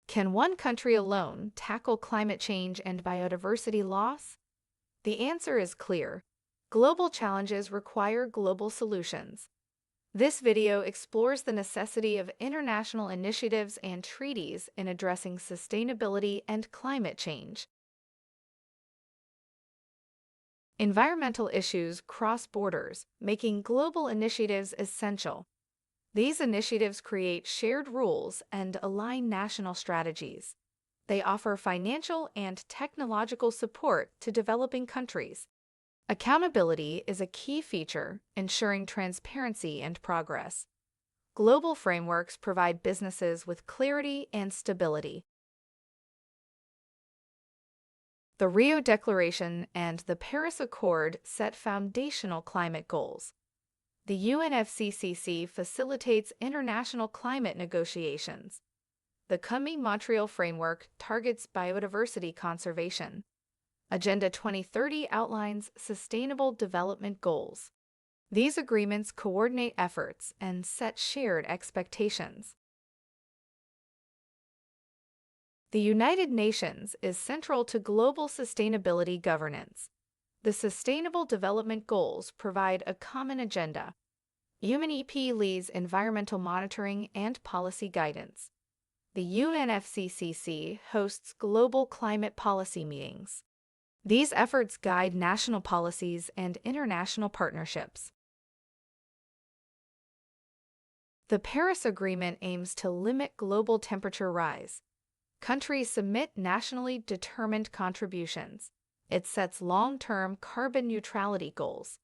Can one country alone tackle climate change and biodiversity loss? The answer is clear. Global challenges require global solutions. This video explores the necessity of international initiatives and treaties in addressing sustainability and climate change. Environmental issues cross borders, making global initiatives essential. These initiatives create shared rules and align national strategies. They offer financial and technological support to developing countries. Accountability is a key feature, ensuring transparency and progress. Global frameworks provide businesses with clarity and stability. The Rio Declaration and the Paris Accord set foundational climate goals. The UNFCCC facilitates international climate negotiations. The Kunming-Montreal Framework targets biodiversity conservation. Agenda 2030 outlines sustainable development goals. These agreements coordinate efforts and set shared expectations. The United Nations is central to global sustainability governance. The Sustainable Development Goals provide a common agenda. UNEP leads environmental monitoring and policy guidance. The UNFCCC hosts global climate policy meetings. These efforts guide national policies and international partnerships. The Paris Agreement aims to limit global temperature rise. Countries submit nationally determined contributions. It sets long-term carbon neutrality goals.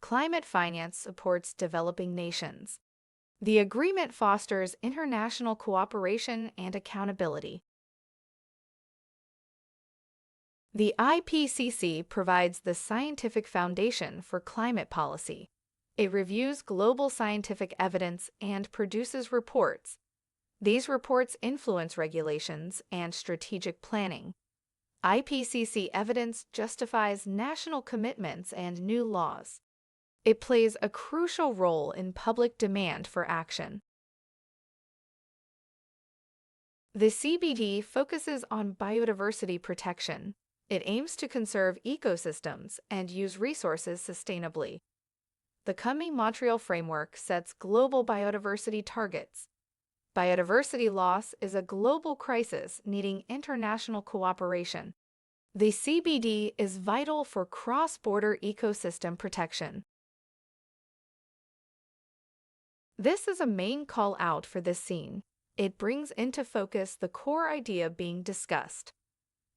Climate finance supports developing nations. The agreement fosters international cooperation and accountability. The IPCC provides the scientific foundation for climate policy. It reviews global scientific evidence and produces reports. These reports influence regulations and strategic planning. IPCC evidence justifies national commitments and new laws. It plays a crucial role in public demand for action. The CBD focuses on biodiversity protection. It aims to conserve ecosystems and use resources sustainably. The Kunming-Montreal Framework sets global biodiversity targets. Biodiversity loss is a global crisis needing international cooperation. The CBD is vital for cross-border ecosystem protection. This is a main call out for this scene. It brings into focus the core idea being discussed.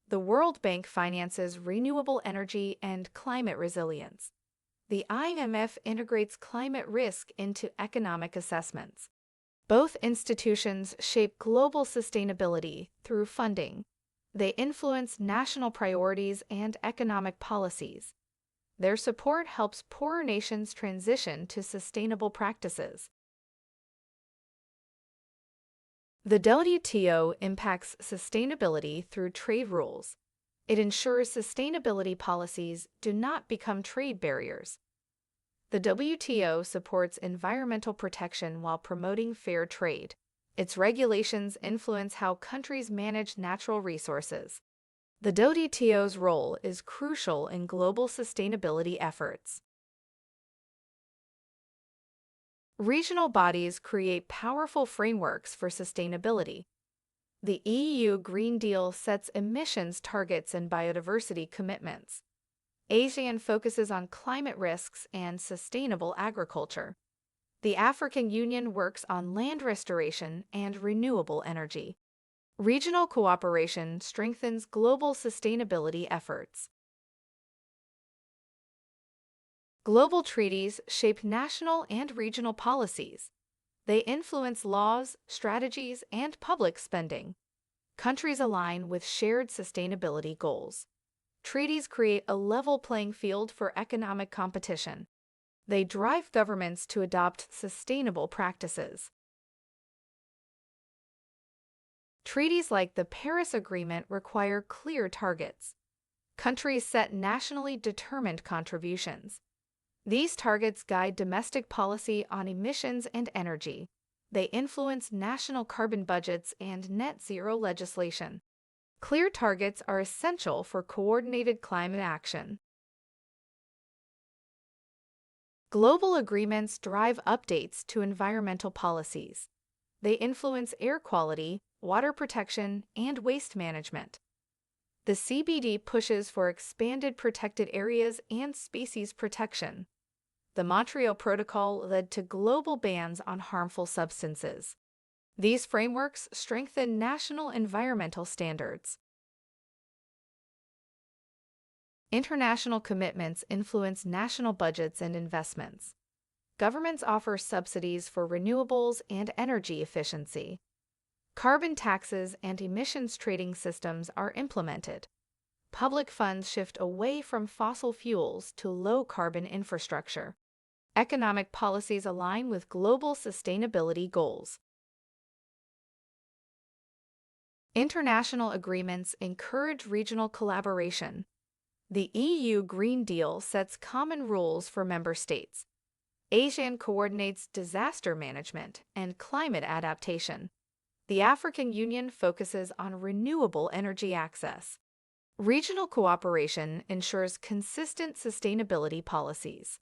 The World Bank finances renewable energy and climate resilience. The IMF integrates climate risk into economic assessments. Both institutions shape global sustainability through funding. They influence national priorities and economic policies. Their support helps poorer nations transition to sustainable practices. The WTO impacts sustainability through trade rules. It ensures sustainability policies do not become trade barriers. The WTO supports environmental protection while promoting fair trade. Its regulations influence how countries manage natural resources. The WTO's role is crucial in global sustainability efforts. Regional bodies create powerful frameworks for sustainability. The EU Green Deal sets emissions targets and biodiversity commitments. ASEAN focuses on climate risks and sustainable agriculture. The African Union works on land restoration and renewable energy. Regional cooperation strengthens global sustainability efforts. Global treaties shape national and regional policies. They influence laws, strategies, and public spending. Countries align with shared sustainability goals. Treaties create a level playing field for economic competition. They drive governments to adopt sustainable practices. Treaties like the Paris Agreement require clear targets. Countries set nationally determined contributions. These targets guide domestic policy on emissions and energy. They influence national carbon budgets and net zero legislation. Clear targets are essential for coordinated climate action. Global agreements drive updates to environmental policies. They influence air quality, water protection, and waste management. The CBD pushes for expanded protected areas and species protection. The Montreal Protocol led to global bans on harmful substances. These frameworks strengthen national environmental standards. International commitments influence national budgets and investments. Governments offer subsidies for renewables and energy efficiency. Carbon taxes and emissions trading systems are implemented. Public funds shift away from fossil fuels to low-carbon infrastructure. Economic policies align with global sustainability goals. International agreements encourage regional collaboration. The EU Green Deal sets common rules for member states. ASEAN coordinates disaster management and climate adaptation. The African Union focuses on renewable energy access. Regional cooperation ensures consistent sustainability policies.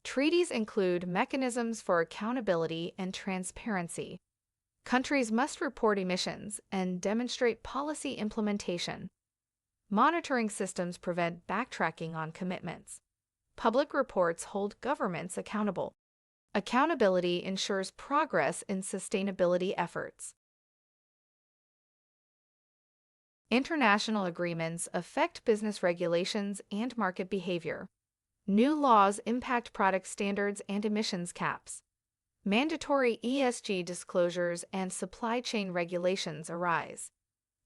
Treaties include mechanisms for accountability and transparency. Countries must report emissions and demonstrate policy implementation. Monitoring systems prevent backtracking on commitments. Public reports hold governments accountable. Accountability ensures progress in sustainability efforts. International agreements affect business regulations and market behavior. New laws impact product standards and emissions caps. Mandatory ESG disclosures and supply chain regulations arise.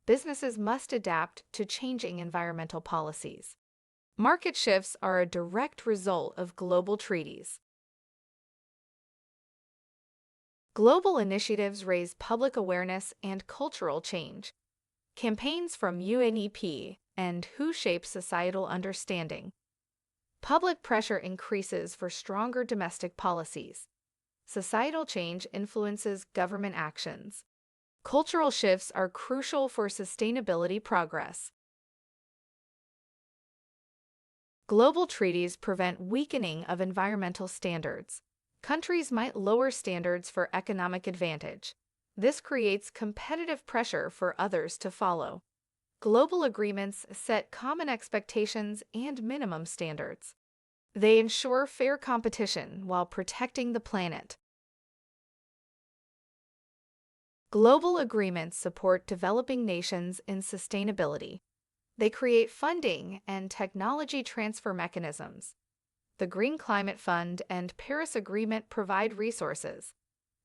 Businesses must adapt to changing environmental policies. Market shifts are a direct result of global treaties. Global initiatives raise public awareness and cultural change. Campaigns from UNEP and WHO shape societal understanding. Public pressure increases for stronger domestic policies. Societal change influences government actions. Cultural shifts are crucial for sustainability progress. Global treaties prevent weakening of environmental standards. Countries might lower standards for economic advantage. This creates competitive pressure for others to follow. Global agreements set common expectations and minimum standards. They ensure fair competition while protecting the planet. Global agreements support developing nations in sustainability. They create funding and technology transfer mechanisms. The Green Climate Fund and Paris Agreement provide resources.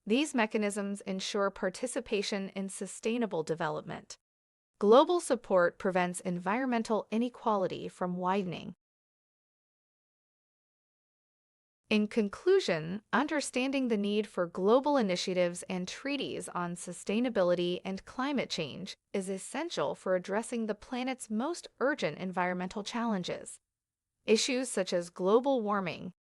These mechanisms ensure participation in sustainable development. Global support prevents environmental inequality from widening. In conclusion, understanding the need for global initiatives and treaties on sustainability and climate change is essential for addressing the planet's most urgent environmental challenges. Issues such as global warming,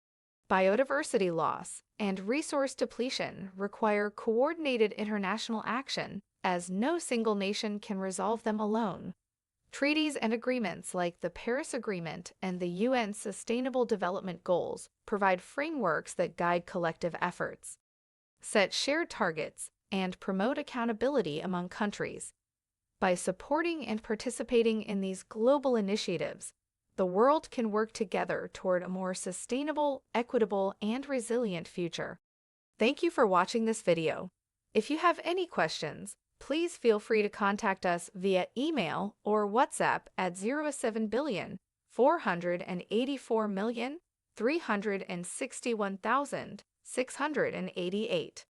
biodiversity loss, and resource depletion require coordinated international action, as no single nation can resolve them alone. Treaties and agreements like the Paris Agreement and the UN Sustainable Development Goals provide frameworks that guide collective efforts, set shared targets, and promote accountability among countries. By supporting and participating in these global initiatives, the world can work together toward a more sustainable, equitable, and resilient future. Thank you for watching this video. If you have any questions, please feel free to contact us via email or WhatsApp at 07,484,361,688.